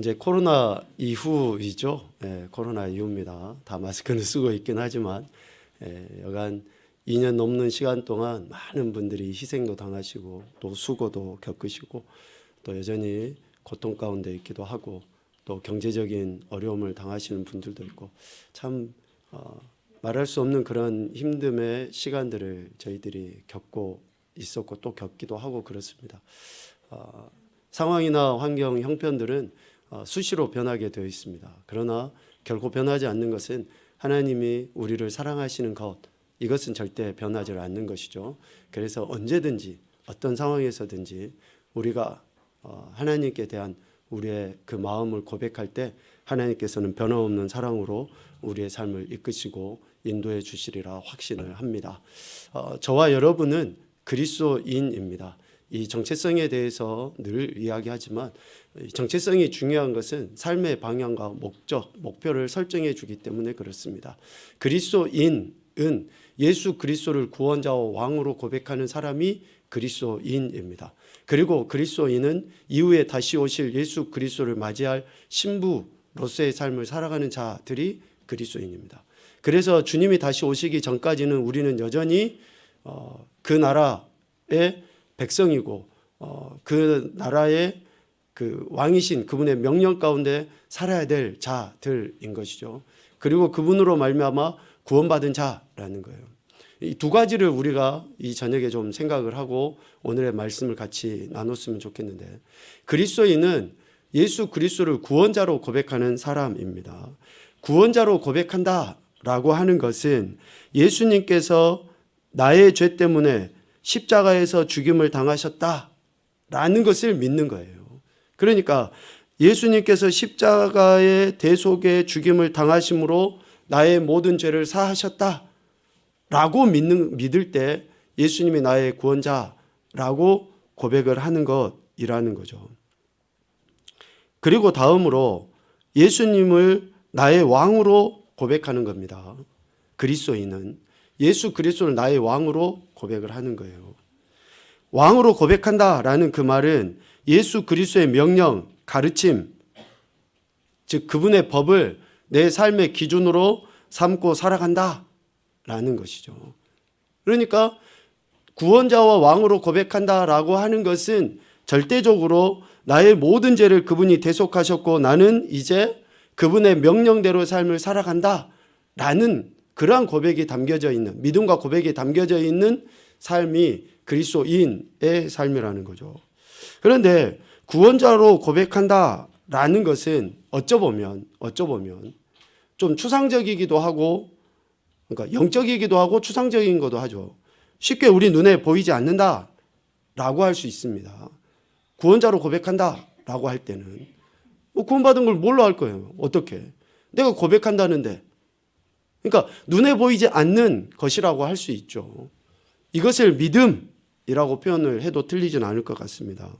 이제 코로나 이후이죠. 코로나 이후입니다. 다 마스크는 쓰고 있긴 하지만 여간 2년 넘는 시간 동안 많은 분들이 희생도 당하시고 또 수고도 겪으시고 또 여전히 고통 가운데 있기도 하고 또 경제적인 어려움을 당하시는 분들도 있고 참 말할 수 없는 그런 힘듦의 시간들을 저희들이 겪고 있었고 또 겪기도 하고 그렇습니다. 상황이나 환경 형편들은 수시로 변하게 되어 있습니다. 그러나 결코 변하지 않는 것은 하나님이 우리를 사랑하시는 것, 이것은 절대 변하지 않는 것이죠. 그래서 언제든지 어떤 상황에서든지 우리가 하나님께 대한 우리의 그 마음을 고백할 때 하나님께서는 변함없는 사랑으로 우리의 삶을 이끄시고 인도해 주시리라 확신을 합니다. 저와 여러분은 그리스도인입니다. 이 정체성에 대해서 늘 이야기하지만 정체성이 중요한 것은 삶의 방향과 목적, 목표를 설정해 주기 때문에 그렇습니다. 그리스도인은 예수 그리스도를 구원자와 왕으로 고백하는 사람이 그리스도인입니다. 그리고 그리스도인은 이후에 다시 오실 예수 그리스도를 맞이할 신부로서의 삶을 살아가는 자들이 그리스도인입니다. 그래서 주님이 다시 오시기 전까지는 우리는 여전히 그 나라의 백성이고 그 나라의 그 왕이신 그분의 명령 가운데 살아야 될 자들인 것이죠. 그리고 그분으로 말미암아 구원받은 자라는 거예요. 이 두 가지를 우리가 이 저녁에 좀 생각을 하고 오늘의 말씀을 같이 나눴으면 좋겠는데, 그리스도인은 예수 그리스도를 구원자로 고백하는 사람입니다. 구원자로 고백한다라고 하는 것은 예수님께서 나의 죄 때문에 십자가에서 죽임을 당하셨다라는 것을 믿는 거예요. 그러니까 예수님께서 십자가의 대속의 죽임을 당하심으로 나의 모든 죄를 사하셨다라고 믿을 때 예수님이 나의 구원자라고 고백을 하는 것이라는 거죠. 그리고 다음으로 예수님을 나의 왕으로 고백하는 겁니다. 그리스도인은 예수 그리스도를 나의 왕으로 고백을 하는 거예요. 왕으로 고백한다라는 그 말은 예수 그리스도의 명령, 가르침, 즉 그분의 법을 내 삶의 기준으로 삼고 살아간다라는 것이죠. 그러니까 구원자와 왕으로 고백한다라고 하는 것은 절대적으로 나의 모든 죄를 그분이 대속하셨고 나는 이제 그분의 명령대로 삶을 살아간다라는 그러한 고백이 담겨져 있는, 믿음과 고백이 담겨져 있는 삶이 그리스도인의 삶이라는 거죠. 그런데 구원자로 고백한다라는 것은 어쩌보면 좀 추상적이기도 하고, 그러니까 영적이기도 하고 추상적인 것도 하죠. 쉽게 우리 눈에 보이지 않는다라고 할 수 있습니다. 구원자로 고백한다라고 할 때는 구원받은 걸 뭘로 할 거예요? 어떻게? 내가 고백한다는데. 그러니까 눈에 보이지 않는 것이라고 할 수 있죠. 이것을 믿음이라고 표현을 해도 틀리진 않을 것 같습니다.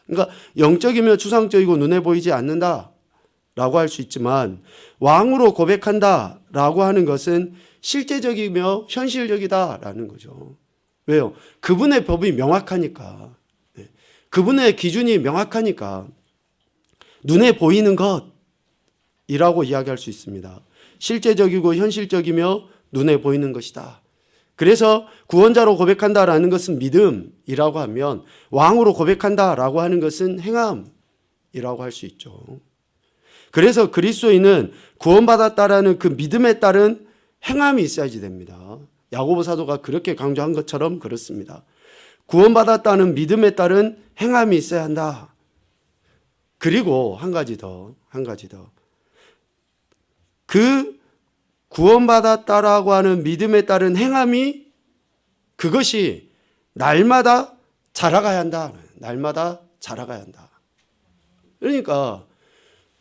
그러니까 영적이며 추상적이고 눈에 보이지 않는다라고 할 수 있지만 왕으로 고백한다라고 하는 것은 실제적이며 현실적이다라는 거죠. 왜요? 그분의 법이 명확하니까, 그분의 기준이 명확하니까 눈에 보이는 것이라고 이야기할 수 있습니다. 실제적이고 현실적이며 눈에 보이는 것이다. 그래서 구원자로 고백한다라는 것은 믿음이라고 하면 왕으로 고백한다라고 하는 것은 행함이라고 할 수 있죠. 그래서 그리스도인은 구원받았다라는 그 믿음에 따른 행함이 있어야지 됩니다. 야고보 사도가 그렇게 강조한 것처럼 그렇습니다. 구원받았다는 믿음에 따른 행함이 있어야 한다. 그리고 한 가지 더. 그 구원받았다라고 하는 믿음에 따른 행함이 그것이 날마다 자라가야 한다. 날마다 자라가야 한다. 그러니까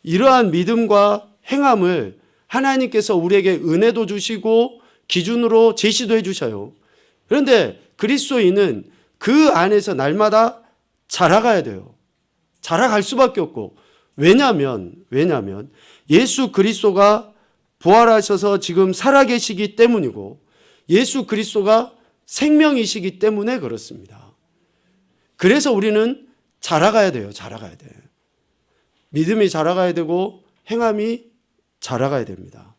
이러한 믿음과 행함을 하나님께서 우리에게 은혜도 주시고 기준으로 제시도 해 주셔요. 그런데 그리스도인은 그 안에서 날마다 자라가야 돼요. 자라갈 수밖에 없고. 왜냐하면 예수 그리스도가 부활하셔서 지금 살아계시기 때문이고 예수 그리스도가 생명이시기 때문에 그렇습니다. 그래서 우리는 자라가야 돼요. 믿음이 자라가야 되고 행함이 자라가야 됩니다.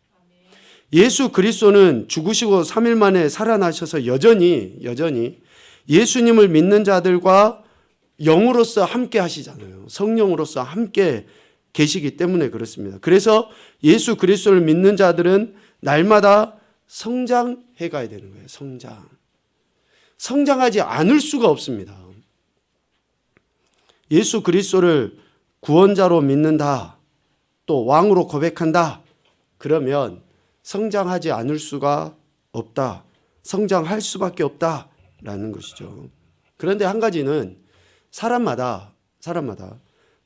예수 그리스도는 죽으시고 3일 만에 살아나셔서 여전히 예수님을 믿는 자들과 영으로서 함께 하시잖아요. 성령으로서 함께 계시기 때문에 그렇습니다. 그래서 예수 그리스도를 믿는 자들은 날마다 성장해 가야 되는 거예요. 성장하지 않을 수가 없습니다. 예수 그리스도를 구원자로 믿는다, 또 왕으로 고백한다, 그러면 성장하지 않을 수가 없다. 성장할 수밖에 없다라는 것이죠. 그런데 한 가지는 사람마다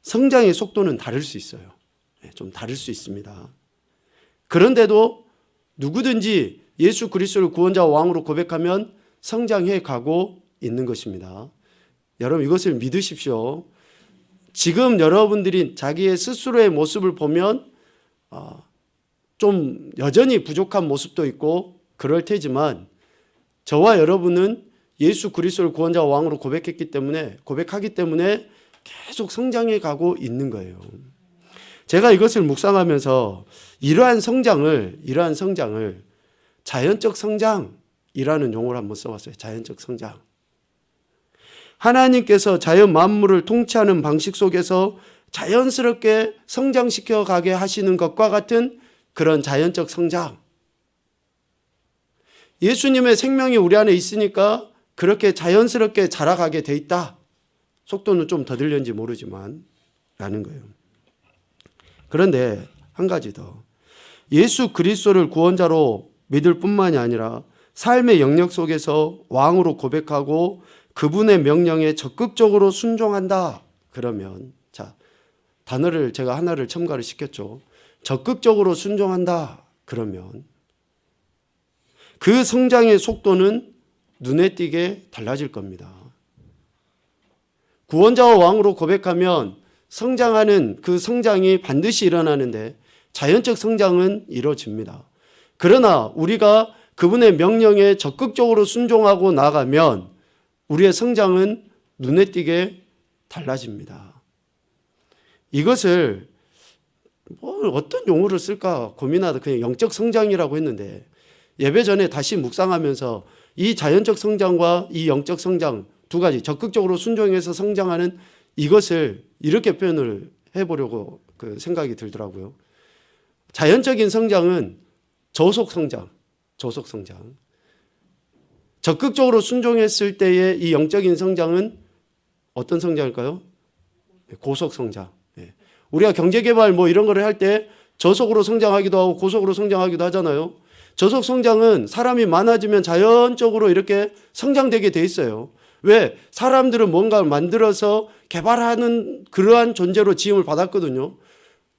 성장의 속도는 다를 수 있어요. 좀 다를 수 있습니다. 그런데도 누구든지 예수 그리스도를 구원자와 왕으로 고백하면 성장해 가고 있는 것입니다. 여러분 이것을 믿으십시오. 지금 여러분들이 자기의 스스로의 모습을 보면 좀 여전히 부족한 모습도 있고 그럴 테지만 저와 여러분은 예수 그리스도를 구원자와 왕으로 고백하기 때문에 계속 성장해 가고 있는 거예요. 제가 이것을 묵상하면서 이러한 성장을 자연적 성장이라는 용어를 한번 써봤어요. 자연적 성장. 하나님께서 자연 만물을 통치하는 방식 속에서 자연스럽게 성장시켜 가게 하시는 것과 같은 그런 자연적 성장. 예수님의 생명이 우리 안에 있으니까 그렇게 자연스럽게 자라가게 돼 있다. 속도는 좀 더딜는지 모르지만 라는 거예요. 그런데 한 가지 더. 예수 그리스도를 구원자로 믿을 뿐만이 아니라 삶의 영역 속에서 왕으로 고백하고 그분의 명령에 적극적으로 순종한다. 그러면 단어를 제가 하나를 첨가를 시켰죠. 적극적으로 순종한다. 그러면 그 성장의 속도는 눈에 띄게 달라질 겁니다. 구원자와 왕으로 고백하면 성장하는 그 성장이 반드시 일어나는데 자연적 성장은 이루어집니다. 그러나 우리가 그분의 명령에 적극적으로 순종하고 나가면 우리의 성장은 눈에 띄게 달라집니다. 이것을 어떤 용어를 쓸까 고민하다 그냥 영적 성장이라고 했는데 예배 전에 다시 묵상하면서 이 자연적 성장과 이 영적 성장 두 가지 적극적으로 순종해서 성장하는 이것을 이렇게 표현을 해보려고 그 생각이 들더라고요. 자연적인 성장은 저속 성장. 적극적으로 순종했을 때의 이 영적인 성장은 어떤 성장일까요? 고속 성장. 우리가 경제개발 이런 거를 할 때 저속으로 성장하기도 하고 고속으로 성장하기도 하잖아요. 저속 성장은 사람이 많아지면 자연적으로 이렇게 성장되게 돼 있어요. 왜? 사람들은 뭔가를 만들어서 개발하는 그러한 존재로 지음을 받았거든요.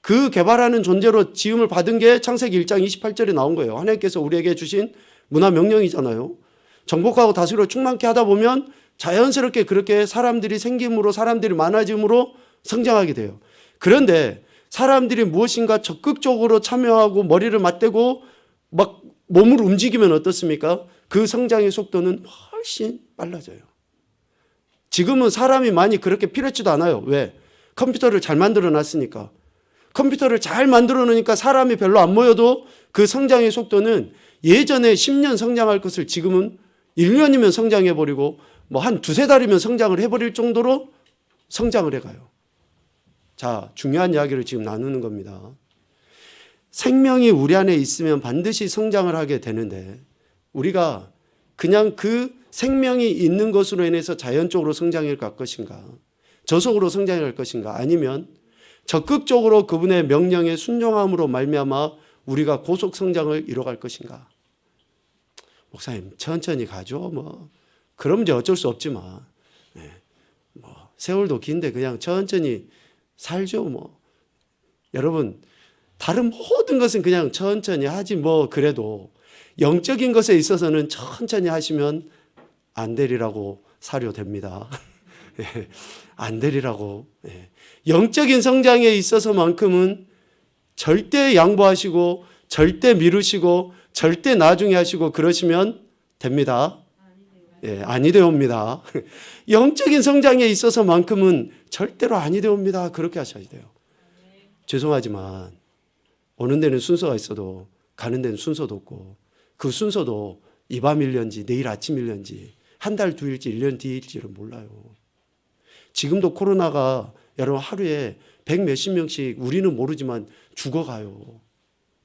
그 개발하는 존재로 지음을 받은 게 창세기 1장 28절에 나온 거예요. 하나님께서 우리에게 주신 문화 명령이잖아요. 정복하고 다스리고 충만케 하다 보면 자연스럽게 그렇게 사람들이 생김으로 사람들이 많아짐으로 성장하게 돼요. 그런데 사람들이 무엇인가 적극적으로 참여하고 머리를 맞대고 막 몸을 움직이면 어떻습니까? 그 성장의 속도는 훨씬 빨라져요. 지금은 사람이 많이 그렇게 필요치도 않아요. 왜? 컴퓨터를 잘 만들어 놨으니까. 컴퓨터를 잘 만들어 놓으니까 사람이 별로 안 모여도 그 성장의 속도는 예전에 10년 성장할 것을 지금은 1년이면 성장해버리고 한 두세 달이면 성장을 해버릴 정도로 성장을 해가요. 자, 중요한 이야기를 지금 나누는 겁니다. 생명이 우리 안에 있으면 반드시 성장을 하게 되는데 우리가 그냥 그 생명이 있는 것으로 인해서 자연적으로 성장해 갈 것인가, 저속으로 성장해 갈 것인가, 아니면 적극적으로 그분의 명령에 순종함으로 말미암아 우리가 고속 성장을 이뤄갈 것인가. 목사님 천천히 가죠. 그럼 이제 어쩔 수 없지만 세월도 긴데 그냥 천천히 살죠. 여러분 다른 모든 것은 그냥 천천히 하지 그래도 영적인 것에 있어서는 천천히 하시면 안 되리라고 사료됩니다. 안 되리라고. 영적인 성장에 있어서만큼은 절대 양보하시고 절대 미루시고 절대 나중에 하시고 그러시면 됩니다. 아니 되옵니다. 영적인 성장에 있어서만큼은 절대로 아니 되옵니다. 그렇게 하셔야 돼요. 죄송하지만 오는 데는 순서가 있어도 가는 데는 순서도 없고, 그 순서도 이 밤 일련지 내일 아침 일련지 한 달 뒤일지 1년 뒤일지를 몰라요. 지금도 코로나가 여러분 하루에 100 몇십 명씩 우리는 모르지만 죽어가요.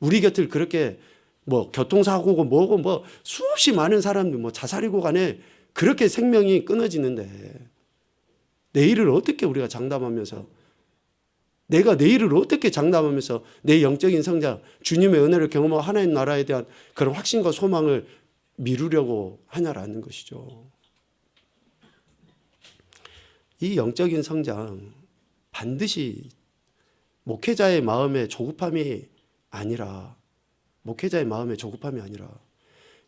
우리 곁을 그렇게 뭐 교통사고고 뭐고 뭐 수없이 많은 사람들 뭐 자살이고 간에 그렇게 생명이 끊어지는데, 내일을 어떻게 우리가 장담하면서, 내가 내일을 어떻게 장담하면서 내 영적인 성장, 주님의 은혜를 경험하고 하나님 나라에 대한 그런 확신과 소망을 미루려고 하냐라는 것이죠. 이 영적인 성장 반드시 목회자의 마음의 조급함이 아니라,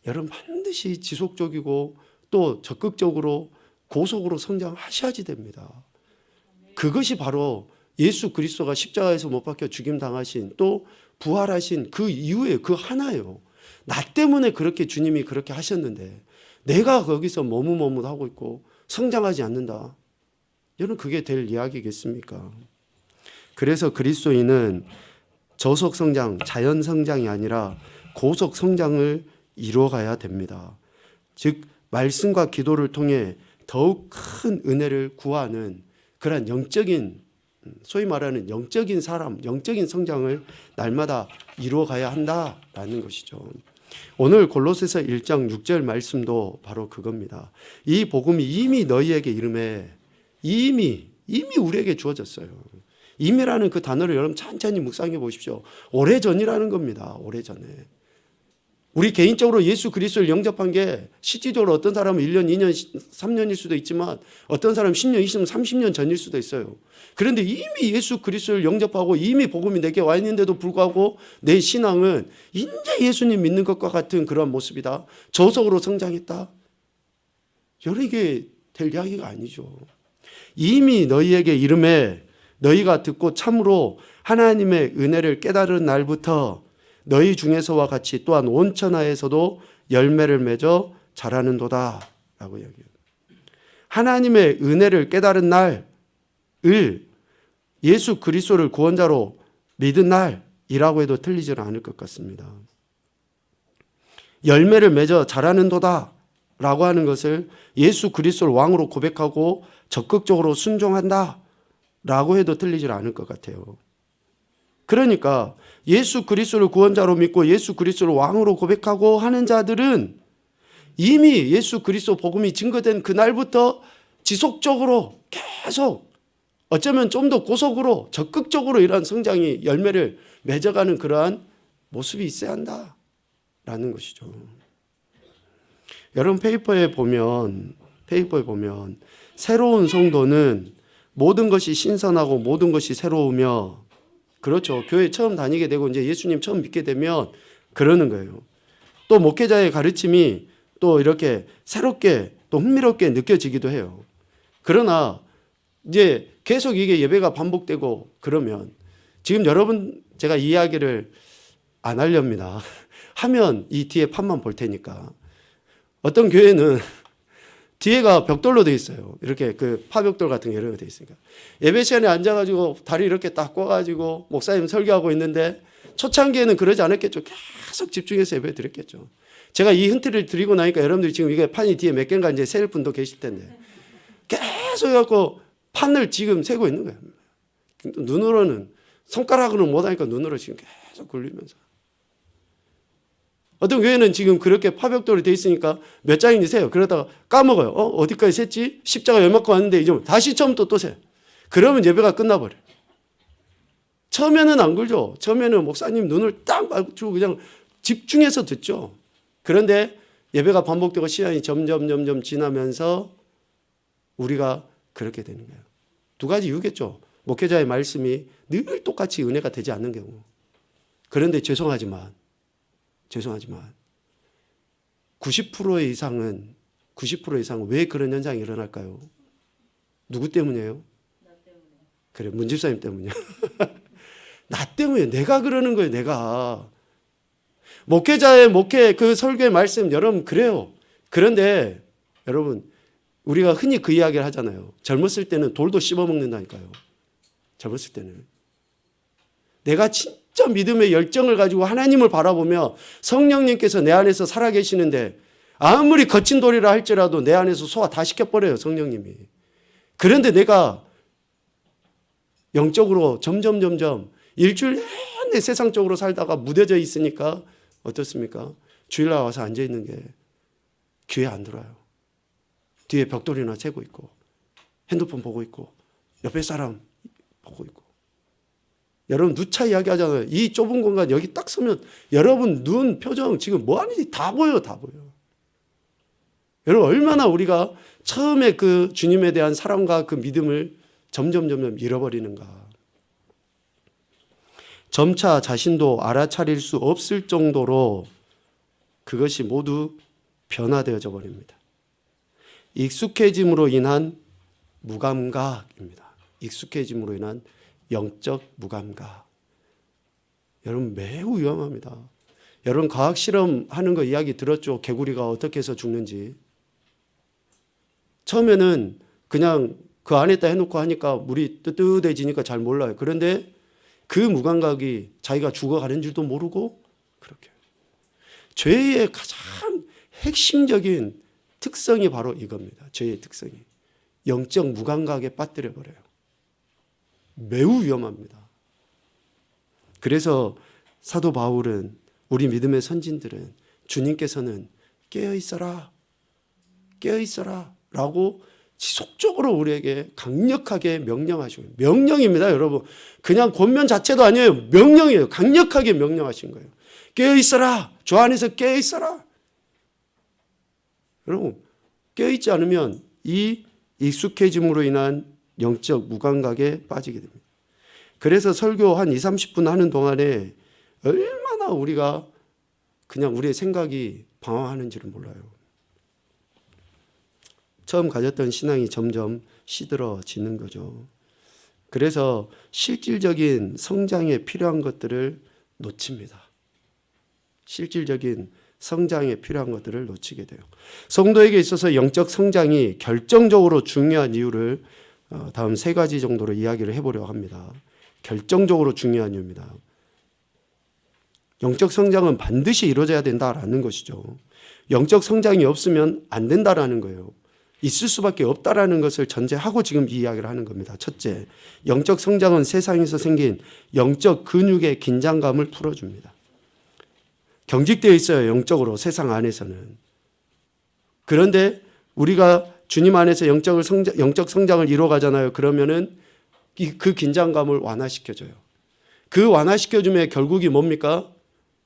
여러분 반드시 지속적이고 또 적극적으로 고속으로 성장하셔야지 됩니다. 그것이 바로 예수 그리스도가 십자가에서 못 박혀 죽임 당하신 또 부활하신 그 이후에 그 하나예요. 나 때문에 그렇게 주님이 그렇게 하셨는데 내가 거기서 머뭇머뭇하고 있고 성장하지 않는다. 여러분 그게 될 이야기겠습니까? 그래서 그리스도인은 저속 성장, 자연 성장이 아니라 고속 성장을 이루어가야 됩니다. 즉 말씀과 기도를 통해 더욱 큰 은혜를 구하는 그런 영적인, 소위 말하는 영적인 사람, 영적인 성장을 날마다 이루어가야 한다라는 것이죠. 오늘 골로새서 1장 6절 말씀도 바로 그겁니다. 이 복음이 이미 너희에게 이름에, 이미 우리에게 주어졌어요. 이미라는 그 단어를 여러분 천천히 묵상해 보십시오. 오래전이라는 겁니다. 오래전에. 우리 개인적으로 예수 그리스도를 영접한 게 실질적으로 어떤 사람은 1년, 2년, 3년일 수도 있지만 어떤 사람은 10년, 20년, 30년 전일 수도 있어요. 그런데 이미 예수 그리스도를 영접하고 이미 복음이 내게 와 있는데도 불구하고 내 신앙은 이제 예수님 믿는 것과 같은 그런 모습이다. 저속으로 성장했다. 여러분 이게 될 이야기가 아니죠. 이미 너희에게 이름에 너희가 듣고 참으로 하나님의 은혜를 깨달은 날부터 너희 중에서와 같이 또한 온 천하에서도 열매를 맺어 자라는도다 라고 이야기해요. 하나님의 은혜를 깨달은 날을 예수 그리스도를 구원자로 믿은 날이라고 해도 틀리지는 않을 것 같습니다. 열매를 맺어 자라는도다 라고 하는 것을 예수 그리스도를 왕으로 고백하고 적극적으로 순종한다 라고 해도 틀리지 않을 것 같아요. 그러니까 예수 그리스도를 구원자로 믿고 예수 그리스도를 왕으로 고백하고 하는 자들은 이미 예수 그리스도 복음이 증거된 그날부터 지속적으로 계속 어쩌면 좀 더 고속으로 적극적으로 이러한 성장이 열매를 맺어가는 그러한 모습이 있어야 한다라는 것이죠. 여러분 페이퍼에 보면 새로운 성도는 모든 것이 신선하고 모든 것이 새로우며, 그렇죠. 교회 처음 다니게 되고 이제 예수님 처음 믿게 되면 그러는 거예요. 또 목회자의 가르침이 또 이렇게 새롭게 또 흥미롭게 느껴지기도 해요. 그러나 이제 계속 이게 예배가 반복되고 그러면, 지금 여러분 제가 이 이야기를 안 하렵니다. 하면 이 뒤에 판만 볼 테니까. 어떤 교회는 뒤에가 벽돌로 되어 있어요. 이렇게 그 파벽돌 같은 게 여러 개 되어 있으니까. 예배 시간에 앉아가지고 다리 이렇게 딱 꿔가지고 목사님 설교하고 있는데 초창기에는 그러지 않았겠죠. 계속 집중해서 예배 드렸겠죠. 제가 이 힌트를 드리고 나니까 여러분들이 지금 이게 판이 뒤에 몇 개인가 이제 셀 분도 계실 텐데 계속 해갖고 판을 지금 세고 있는 거예요. 눈으로는, 손가락으로는 못하니까 눈으로 지금 계속 굴리면서. 어떤 교회는 지금 그렇게 파벽돌이 돼 있으니까 몇 장인지 세요. 그러다가 까먹어요. 어디까지 셌지? 십자가 열만큼 왔는데 이제 다시 처음부터 또 세. 그러면 예배가 끝나버려요. 처음에는 안 굴죠. 처음에는 목사님 눈을 딱 맞추고 그냥 집중해서 듣죠. 그런데 예배가 반복되고 시간이 점점 지나면서 우리가 그렇게 되는 거예요. 두 가지 이유겠죠. 목회자의 말씀이 늘 똑같이 은혜가 되지 않는 경우. 그런데 죄송하지만 90% 이상은 왜 그런 현상이 일어날까요? 누구 때문이에요? 나 때문에. 그래, 문집사님 때문이야. 나 때문에, 내가 그러는 거예요. 내가. 목회자의 목회 그 설교의 말씀 여러분 그래요. 그런데 여러분 우리가 흔히 그 이야기를 하잖아요. 젊었을 때는 돌도 씹어 먹는다니까요. 젊었을 때는. 내가 진짜 믿음의 열정을 가지고 하나님을 바라보며 성령님께서 내 안에서 살아계시는데 아무리 거친 돌이라 할지라도 내 안에서 소화 다 시켜버려요, 성령님이. 그런데 내가 영적으로 점점 일주일 내내 세상적으로 살다가 무뎌져 있으니까 어떻습니까? 주일날 와서 앉아있는 게 귀에 안 들어요. 뒤에 벽돌이나 세고 있고 핸드폰 보고 있고 옆에 사람 보고 있고. 여러분 누차 이야기하잖아요. 이 좁은 공간 여기 딱 서면 여러분 눈, 표정 지금 뭐 하는지 다 보여요. 다 보여. 여러분 얼마나 우리가 처음에 그 주님에 대한 사랑과 그 믿음을 점점 잃어버리는가. 점차 자신도 알아차릴 수 없을 정도로 그것이 모두 변화되어져 버립니다. 익숙해짐으로 인한 무감각입니다. 익숙해짐으로 인한 영적 무감각. 여러분 매우 위험합니다. 여러분 과학 실험하는 거 이야기 들었죠? 개구리가 어떻게 해서 죽는지. 처음에는 그냥 그 안에다 해놓고 하니까 물이 뜨뜻해지니까 잘 몰라요. 그런데 그 무감각이 자기가 죽어가는 줄도 모르고 그렇게. 죄의 가장 핵심적인 특성이 바로 이겁니다. 죄의 특성이. 영적 무감각에 빠뜨려 버려요. 매우 위험합니다. 그래서 사도 바울은 우리 믿음의 선진들은 주님께서는 깨어있어라 라고 지속적으로 우리에게 강력하게 명령하시고, 명령입니다 여러분. 그냥 권면 자체도 아니에요. 명령이에요. 강력하게 명령하신 거예요. 깨어있어라. 주 안에서 깨어있어라. 여러분 깨어있지 않으면 이 익숙해짐으로 인한 영적 무감각에 빠지게 됩니다. 그래서 설교 한 20-30분 하는 동안에 얼마나 우리가 그냥 우리의 생각이 방황하는지를 몰라요. 처음 가졌던 신앙이 점점 시들어지는 거죠. 그래서 실질적인 성장에 필요한 것들을 놓칩니다. 실질적인 성장에 필요한 것들을 놓치게 돼요. 성도에게 있어서 영적 성장이 결정적으로 중요한 이유를 다음 3가지 정도로 이야기를 해보려고 합니다. 결정적으로 중요한 이유입니다. 영적 성장은 반드시 이루어져야 된다라는 것이죠. 영적 성장이 없으면 안 된다라는 거예요. 있을 수밖에 없다라는 것을 전제하고 지금 이 이야기를 하는 겁니다. 첫째, 영적 성장은 세상에서 생긴 영적 근육의 긴장감을 풀어줍니다. 경직되어 있어요. 영적으로 세상 안에서는. 그런데 우리가 주님 안에서 영적 성장을 이루어가잖아요. 그러면은 그 긴장감을 완화시켜줘요. 그 완화시켜줌의 결국이 뭡니까?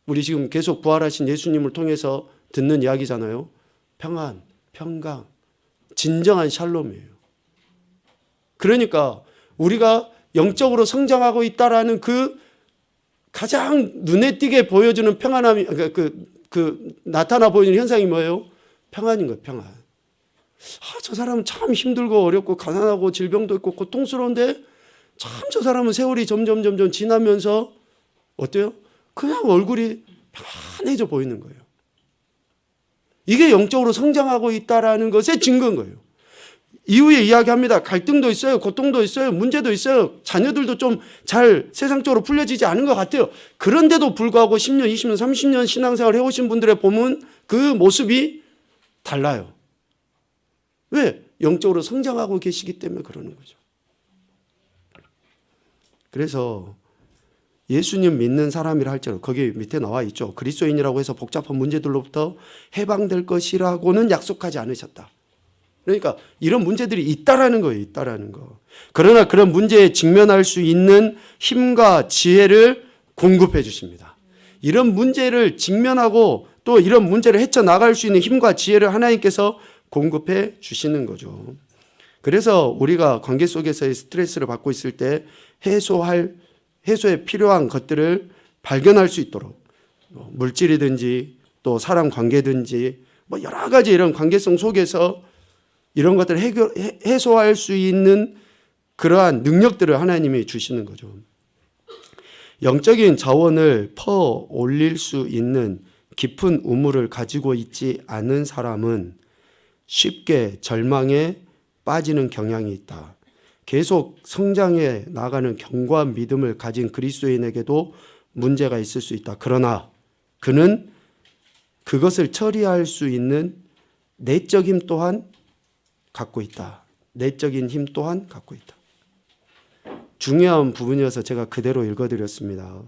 우리 지금 계속 부활하신 예수님을 통해서 듣는 이야기잖아요. 평안, 평강, 진정한 샬롬이에요. 그러니까 우리가 영적으로 성장하고 있다라는 그 가장 눈에 띄게 보여주는 평안함이 나타나 보이는 현상이 뭐예요? 평안인 거예요. 평안. 저 사람은 참 힘들고 어렵고 가난하고 질병도 있고 고통스러운데 참 저 사람은 세월이 점점 지나면서 어때요? 그냥 얼굴이 편해져 보이는 거예요. 이게 영적으로 성장하고 있다라는 것의 증거인 거예요. 이후에 이야기합니다. 갈등도 있어요. 고통도 있어요. 문제도 있어요. 자녀들도 좀 잘 세상적으로 풀려지지 않은 것 같아요. 그런데도 불구하고 10년, 20년, 30년 신앙생활 해오신 분들의 보면 그 모습이 달라요. 왜? 영적으로 성장하고 계시기 때문에 그러는 거죠. 그래서 예수님 믿는 사람이라 할지라도 거기 밑에 나와 있죠. 그리스도인이라고 해서 복잡한 문제들로부터 해방될 것이라고는 약속하지 않으셨다. 그러니까 이런 문제들이 있다라는 거예요. 있다라는 거. 그러나 그런 문제에 직면할 수 있는 힘과 지혜를 공급해 주십니다. 이런 문제를 직면하고 또 이런 문제를 헤쳐나갈 수 있는 힘과 지혜를 하나님께서 공급해 주시는 거죠. 그래서 우리가 관계 속에서의 스트레스를 받고 있을 때 해소에 필요한 것들을 발견할 수 있도록 물질이든지 또 사람 관계든지 뭐 여러 가지 이런 관계성 속에서 이런 것들을 해소할 수 있는 그러한 능력들을 하나님이 주시는 거죠. 영적인 자원을 퍼 올릴 수 있는 깊은 우물을 가지고 있지 않은 사람은 쉽게 절망에 빠지는 경향이 있다. 계속 성장해 나가는 견고한 믿음을 가진 그리스도인에게도 문제가 있을 수 있다. 그러나 그는 그것을 처리할 수 있는 내적 힘 또한 갖고 있다. 내적인 힘 또한 갖고 있다. 중요한 부분이어서 제가 그대로 읽어드렸습니다.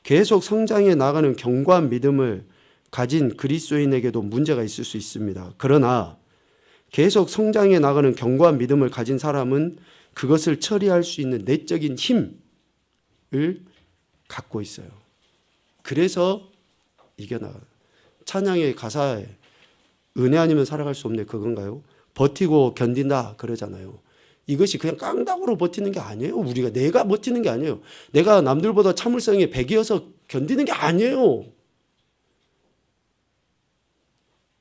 계속 성장해 나가는 견고한 믿음을 가진 그리스도인에게도 문제가 있을 수 있습니다. 그러나 계속 성장해 나가는 견고한 믿음을 가진 사람은 그것을 처리할 수 있는 내적인 힘을 갖고 있어요. 그래서 이겨나가요. 찬양의 가사에 은혜 아니면 살아갈 수 없네, 그건가요? 버티고 견딘다 그러잖아요. 이것이 그냥 깡다구로 버티는 게 아니에요. 우리가 내가 버티는 게 아니에요. 내가 남들보다 참을성이 100이어서 견디는 게 아니에요.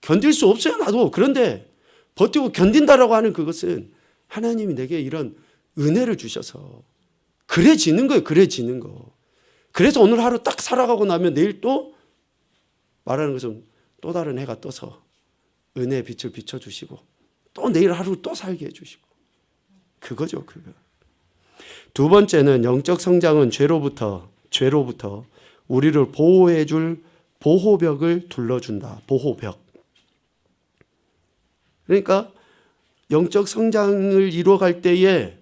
견딜 수 없어요, 나도. 그런데 버티고 견딘다라고 하는 그것은 하나님이 내게 이런 은혜를 주셔서 그래지는 거예요. 그래지는 거. 그래서 오늘 하루 딱 살아가고 나면 내일 또 말하는 것은 또 다른 해가 떠서 은혜의 빛을 비춰주시고 또 내일 하루 또 살게 해주시고 그거죠. 그거. 두 번째는 영적 성장은 죄로부터 우리를 보호해 줄 보호벽을 둘러준다. 보호벽. 그러니까 영적 성장을 이루어갈 때에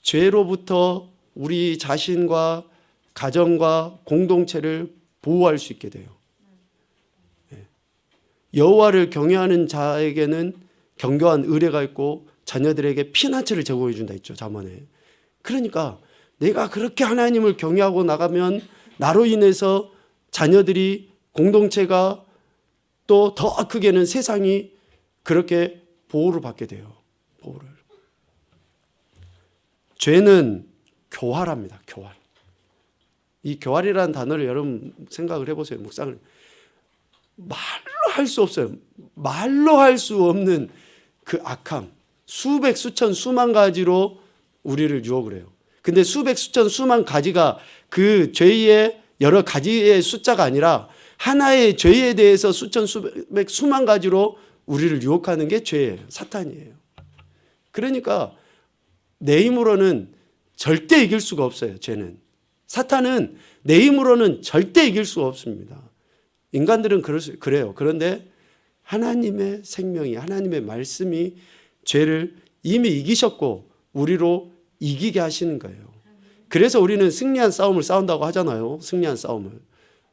죄로부터 우리 자신과 가정과 공동체를 보호할 수 있게 돼요. 여호와를 경외하는 자에게는 견고한 의뢰가 있고 자녀들에게 피난처를 제공해 준다 했죠, 잠언에. 그러니까 내가 그렇게 하나님을 경외하고 나가면 나로 인해서 자녀들이 공동체가 또 더 크게는 세상이 그렇게 보호를 받게 돼요. 보호를. 죄는 교활합니다. 교활. 이 교활이라는 단어를 여러분 생각을 해보세요. 묵상을. 말로 할 수 없어요. 말로 할 수 없는 그 악함. 수백, 수천, 수만 가지로 우리를 유혹을 해요. 근데 수백, 수천, 수만 가지가 그 죄의 여러 가지의 숫자가 아니라 하나의 죄에 대해서 수천, 수백, 수만 가지로 우리를 유혹하는 게 죄예요. 사탄이에요. 그러니까 내 힘으로는 절대 이길 수가 없어요. 죄는. 사탄은 내 힘으로는 절대 이길 수가 없습니다. 인간들은 그래요. 그런데 하나님의 생명이, 하나님의 말씀이 죄를 이미 이기셨고 우리로 이기게 하시는 거예요. 그래서 우리는 승리한 싸움을 싸운다고 하잖아요. 승리한 싸움을.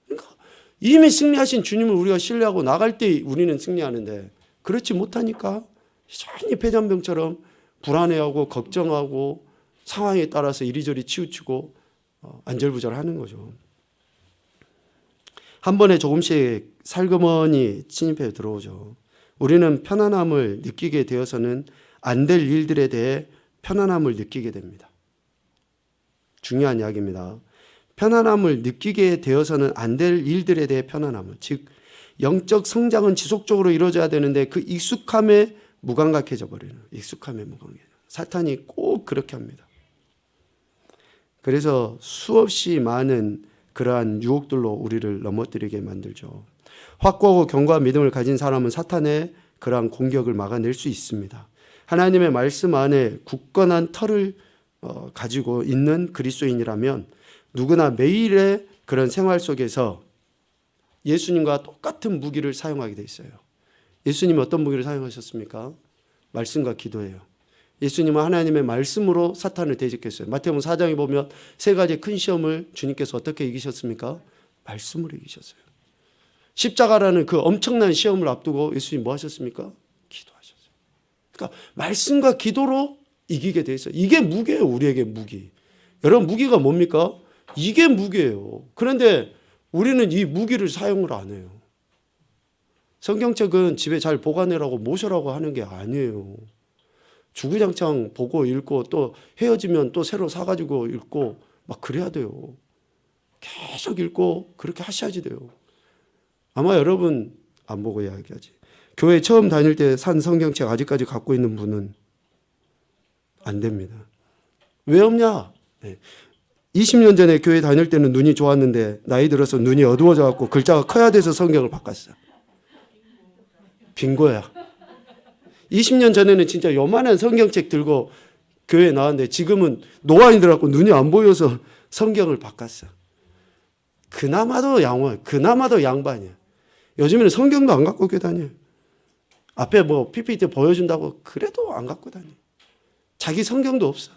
그러니까 이미 승리하신 주님을 우리가 신뢰하고 나갈 때 우리는 승리하는데 그렇지 못하니까 여전히 폐잔병처럼 불안해하고 걱정하고 상황에 따라서 이리저리 치우치고 안절부절하는 거죠. 한 번에 조금씩 살그머니 침입해 들어오죠. 우리는 편안함을 느끼게 되어서는 안 될 일들에 대해 편안함을 느끼게 됩니다. 중요한 이야기입니다. 편안함을 느끼게 되어서는 안 될 일들에 대해 편안함을, 즉 영적 성장은 지속적으로 이루어져야 되는데 그 익숙함에 무감각해져 버리는, 익숙함에 무감각해져. 사탄이 꼭 그렇게 합니다. 그래서 수없이 많은 그러한 유혹들로 우리를 넘어뜨리게 만들죠. 확고하고 견고한 믿음을 가진 사람은 사탄의 그러한 공격을 막아낼 수 있습니다. 하나님의 말씀 안에 굳건한 터를 가지고 있는 그리스도인이라면 누구나 매일의 그런 생활 속에서 예수님과 똑같은 무기를 사용하게 돼 있어요. 예수님이 어떤 무기를 사용하셨습니까? 말씀과 기도예요. 예수님은 하나님의 말씀으로 사탄을 대적했어요. 마태복음 4장에 보면 세 가지 큰 시험을 주님께서 어떻게 이기셨습니까? 말씀으로 이기셨어요. 십자가라는 그 엄청난 시험을 앞두고 예수님 뭐 하셨습니까? 기도하셨어요. 그러니까 말씀과 기도로 이기게 돼 있어요. 이게 무기예요. 우리에게 무기. 여러분 무기가 뭡니까? 이게 무기예요. 그런데 우리는 이 무기를 사용을 안 해요. 성경책은 집에 잘 보관해라고 모셔라고 하는 게 아니에요. 주구장창 보고 읽고 또 헤어지면 또 새로 사가지고 읽고 막 그래야 돼요. 계속 읽고 그렇게 하셔야지 돼요. 아마 여러분 안 보고 이야기하지. 교회 처음 다닐 때 산 성경책 아직까지 갖고 있는 분은 안 됩니다. 왜 없냐? 네. 20년 전에 교회 다닐 때는 눈이 좋았는데 나이 들어서 눈이 어두워져 갖고 글자가 커야 돼서 성경을 바꿨어요. 빈 거야. 20년 전에는 진짜 요만한 성경책 들고 교회에 나왔는데 지금은 노안이 들어갖고 눈이 안 보여서 성경을 바꿨어. 그나마도 그나마도 양반이야. 요즘에는 성경도 안 갖고 교회 다녀. 앞에 뭐 PPT 보여준다고 그래도 안 갖고 다녀. 자기 성경도 없어.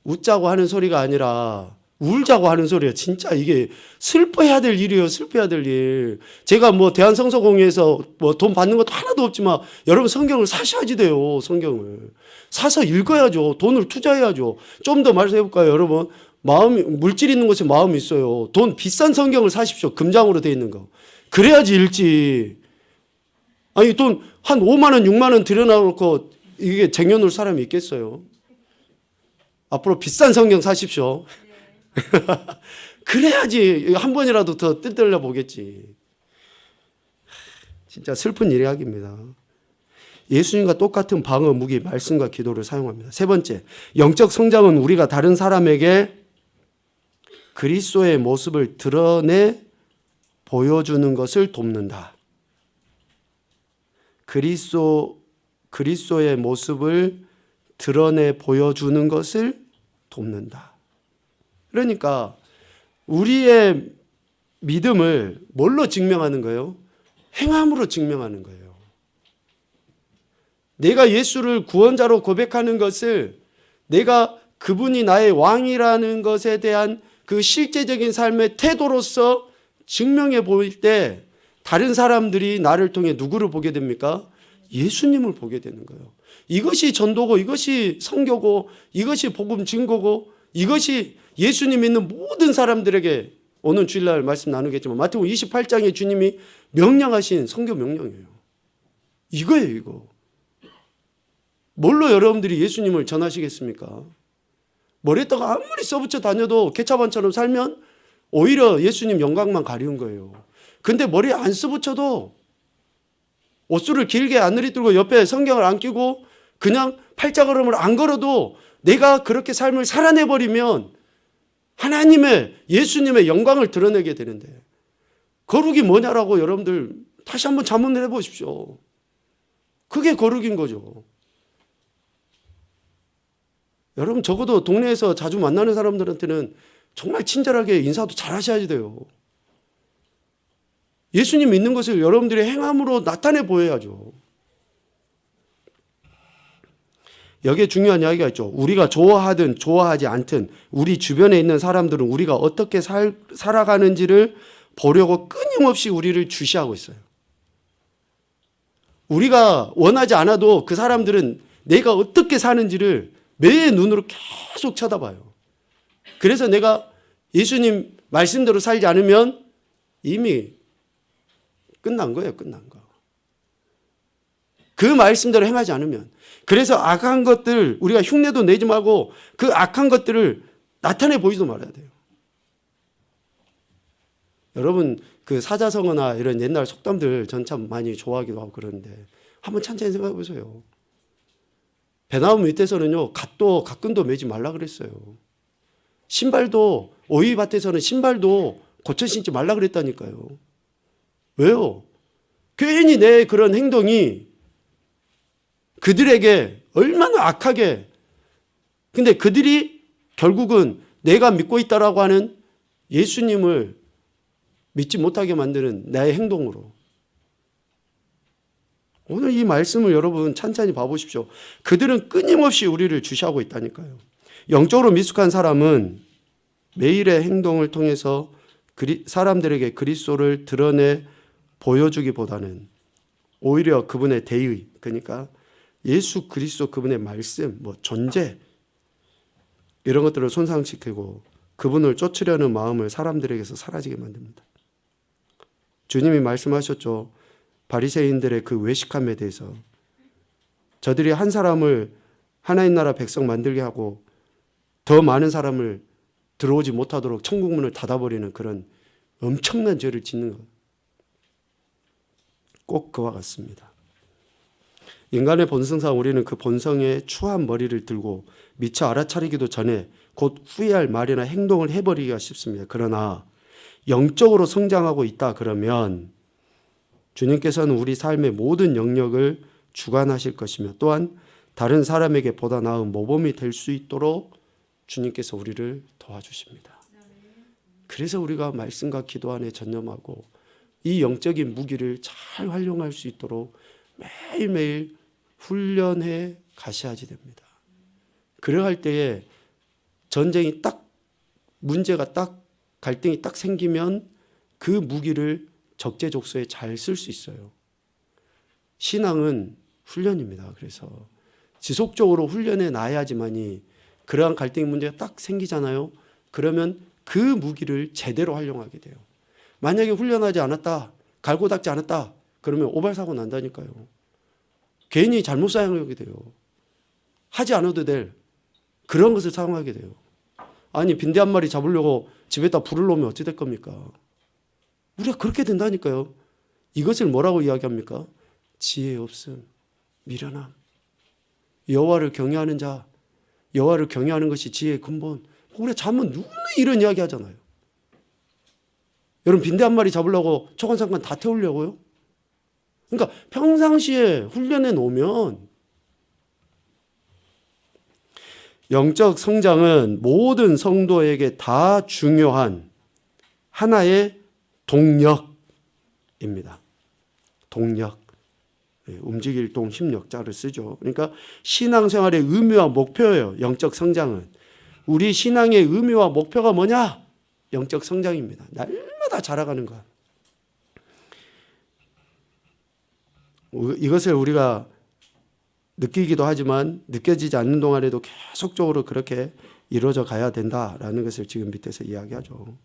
웃자고 하는 소리가 아니라 울자고 하는 소리예요. 진짜 이게 슬퍼해야 될 일이에요. 슬퍼해야 될 일. 제가 뭐 대한성서공회에서 뭐 돈 받는 것도 하나도 없지만 여러분 성경을 사셔야지 돼요. 성경을 사서 읽어야죠. 돈을 투자해야죠. 좀 더 말씀해 볼까요, 여러분? 물질 있는 곳에 마음이 있어요. 돈 비싼 성경을 사십시오. 금장으로 돼 있는 거. 그래야지 읽지. 아니 돈 한 5만 원, 6만 원 들여놓고 이게 쟁여놓을 사람이 있겠어요? 앞으로 비싼 성경 사십시오. 그래야지 한 번이라도 더 뜯들려 보겠지. 진짜 슬픈 이야기입니다. 예수님과 똑같은 방어 무기, 말씀과 기도를 사용합니다. 세 번째, 영적 성장은 우리가 다른 사람에게 그리스도의 모습을 드러내 보여주는 것을 돕는다. 그리스도의 모습을 드러내 보여주는 것을 돕는다. 그러니까 우리의 믿음을 뭘로 증명하는 거예요? 행함으로 증명하는 거예요. 내가 예수를 구원자로 고백하는 것을 내가 그분이 나의 왕이라는 것에 대한 그 실제적인 삶의 태도로서 증명해 보일 때 다른 사람들이 나를 통해 누구를 보게 됩니까? 예수님을 보게 되는 거예요. 이것이 전도고 이것이 선교고 이것이 복음 증거고 이것이 예수님 믿는 모든 사람들에게 오늘 주일날 말씀 나누겠지만 마태복음 28장에 주님이 명령하신 선교 명령이에요. 이거예요, 이거. 뭘로 여러분들이 예수님을 전하시겠습니까? 머리에다가 아무리 써붙여 다녀도 개차반처럼 살면 오히려 예수님 영광만 가리운 거예요. 근데 머리에 안 써붙여도 옷줄을 길게 안 내리들고 옆에 성경을 안 끼고 그냥 팔자걸음을 안 걸어도 내가 그렇게 삶을 살아내버리면 하나님의 예수님의 영광을 드러내게 되는데 거룩이 뭐냐라고 여러분들 다시 한번 자문을 해보십시오. 그게 거룩인 거죠. 여러분 적어도 동네에서 자주 만나는 사람들한테는 정말 친절하게 인사도 잘 하셔야 돼요. 예수님 믿는 것을 여러분들의 행함으로 나타내 보여야죠. 여기에 중요한 이야기가 있죠. 우리가 좋아하든 좋아하지 않든 우리 주변에 있는 사람들은 우리가 어떻게 살아가는지를 보려고 끊임없이 우리를 주시하고 있어요. 우리가 원하지 않아도 그 사람들은 내가 어떻게 사는지를 매의 눈으로 계속 쳐다봐요. 그래서 내가 예수님 말씀대로 살지 않으면 이미 끝난 거예요. 끝난 거. 그 말씀대로 행하지 않으면. 그래서 악한 것들 우리가 흉내도 내지 말고 그 악한 것들을 나타내 보이지도 말아야 돼요. 여러분 그 사자성어나 이런 옛날 속담들 전 참 많이 좋아하기도 하고 그러는데 한번 천천히 생각해 보세요. 배나무 밑에서는요 가끈도 매지 말라 그랬어요. 신발도 오이밭에서는 신발도 고쳐 신지 말라 그랬다니까요. 왜요? 괜히 내 그런 행동이 그들에게 얼마나 악하게, 근데 그들이 결국은 내가 믿고 있다라고 하는 예수님을 믿지 못하게 만드는 나의 행동으로. 오늘 이 말씀을 여러분 찬찬히 봐보십시오. 그들은 끊임없이 우리를 주시하고 있다니까요. 영적으로 미숙한 사람은 매일의 행동을 통해서 사람들에게 그리스도를 드러내 보여주기보다는 오히려 그분의 대의, 그러니까 예수 그리스도 그분의 말씀, 존재 이런 것들을 손상시키고 그분을 쫓으려는 마음을 사람들에게서 사라지게 만듭니다. 주님이 말씀하셨죠. 바리새인들의 그 외식함에 대해서 저들이 한 사람을 하나님 나라 백성 만들게 하고 더 많은 사람을 들어오지 못하도록 천국문을 닫아버리는 그런 엄청난 죄를 짓는 것. 꼭 그와 같습니다. 인간의 본성상 우리는 그 본성의 추한 머리를 들고 미처 알아차리기도 전에 곧 후회할 말이나 행동을 해버리기가 쉽습니다. 그러나 영적으로 성장하고 있다 그러면 주님께서는 우리 삶의 모든 영역을 주관하실 것이며 또한 다른 사람에게 보다 나은 모범이 될 수 있도록 주님께서 우리를 도와주십니다. 그래서 우리가 말씀과 기도 안에 전념하고 이 영적인 무기를 잘 활용할 수 있도록 매일매일 훈련해 가셔야지 됩니다. 그러할 때에 전쟁이 딱, 문제가 딱, 갈등이 딱 생기면 그 무기를 적재적소에 잘 쓸 수 있어요. 신앙은 훈련입니다. 그래서 지속적으로 훈련해 놔야지만이 그러한 갈등 문제가 딱 생기잖아요. 그러면 그 무기를 제대로 활용하게 돼요. 만약에 훈련하지 않았다, 갈고 닦지 않았다, 그러면 오발사고 난다니까요. 괜히 잘못 사용하게 돼요. 하지 않아도 될 그런 것을 사용하게 돼요. 아니, 빈대 한 마리 잡으려고 집에다 불을 놓으면 어찌 될 겁니까? 우리가 그렇게 된다니까요. 이것을 뭐라고 이야기합니까? 지혜 없음, 미련함. 여호와를 경외하는 자, 여호와를 경외하는 것이 지혜의 근본. 우리가 자면 누구나 이런 이야기 하잖아요. 여러분, 빈대 한 마리 잡으려고 초간상간 다 태우려고요? 그러니까 평상시에 훈련해 놓으면 영적 성장은 모든 성도에게 다 중요한 하나의 동력입니다. 동력. 움직일 동 힘력자를 쓰죠. 그러니까 신앙생활의 의미와 목표예요. 영적 성장은. 우리 신앙의 의미와 목표가 뭐냐? 영적 성장입니다. 날마다 자라가는 것. 이것을 우리가 느끼기도 하지만 느껴지지 않는 동안에도 계속적으로 그렇게 이루어져 가야 된다라는 것을 지금 밑에서 이야기하죠.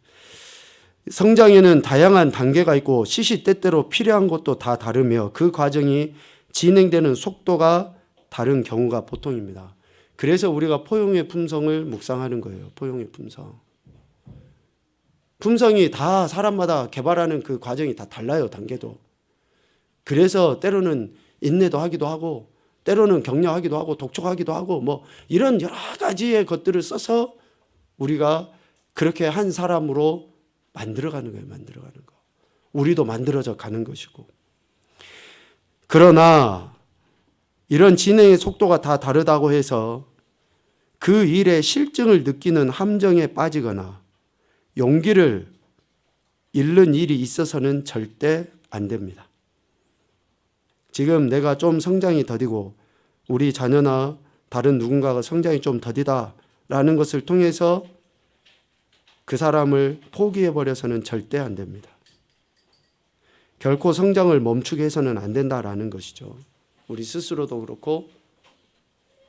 성장에는 다양한 단계가 있고 시시때때로 필요한 것도 다 다르며 그 과정이 진행되는 속도가 다른 경우가 보통입니다. 그래서 우리가 포용의 품성을 묵상하는 거예요. 포용의 품성. 품성이 다 사람마다 개발하는 그 과정이 다 달라요. 단계도. 그래서 때로는 인내도 하기도 하고 때로는 격려하기도 하고 독촉하기도 하고 뭐 이런 여러 가지의 것들을 써서 우리가 그렇게 한 사람으로 만들어가는 거예요. 만들어가는 거. 우리도 만들어져 가는 것이고. 그러나 이런 진행의 속도가 다 다르다고 해서 그 일의 실증을 느끼는 함정에 빠지거나 용기를 잃는 일이 있어서는 절대 안 됩니다. 지금 내가 좀 성장이 더디고 우리 자녀나 다른 누군가가 성장이 좀 더디다라는 것을 통해서 그 사람을 포기해버려서는 절대 안 됩니다. 결코 성장을 멈추게 해서는 안 된다라는 것이죠. 우리 스스로도 그렇고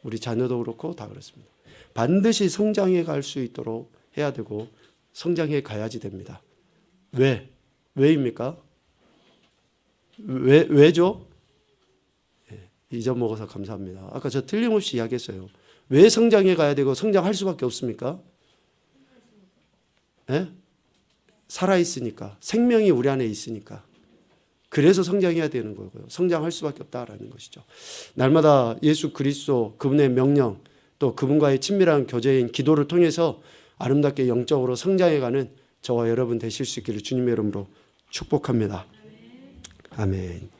우리 자녀도 그렇고 다 그렇습니다. 반드시 성장해 갈 수 있도록 해야 되고 성장해 가야지 됩니다. 왜? 왜입니까? 왜죠? 잊어먹어서 감사합니다. 아까 저 틀림없이 이야기했어요. 왜 성장해 가야 되고 성장할 수밖에 없습니까? 네? 살아있으니까. 생명이 우리 안에 있으니까. 그래서 성장해야 되는 거고요. 성장할 수밖에 없다라는 것이죠. 날마다 예수 그리스도 그분의 명령 또 그분과의 친밀한 교제인 기도를 통해서 아름답게 영적으로 성장해가는 저와 여러분 되실 수 있기를 주님의 이름으로 축복합니다. 아멘.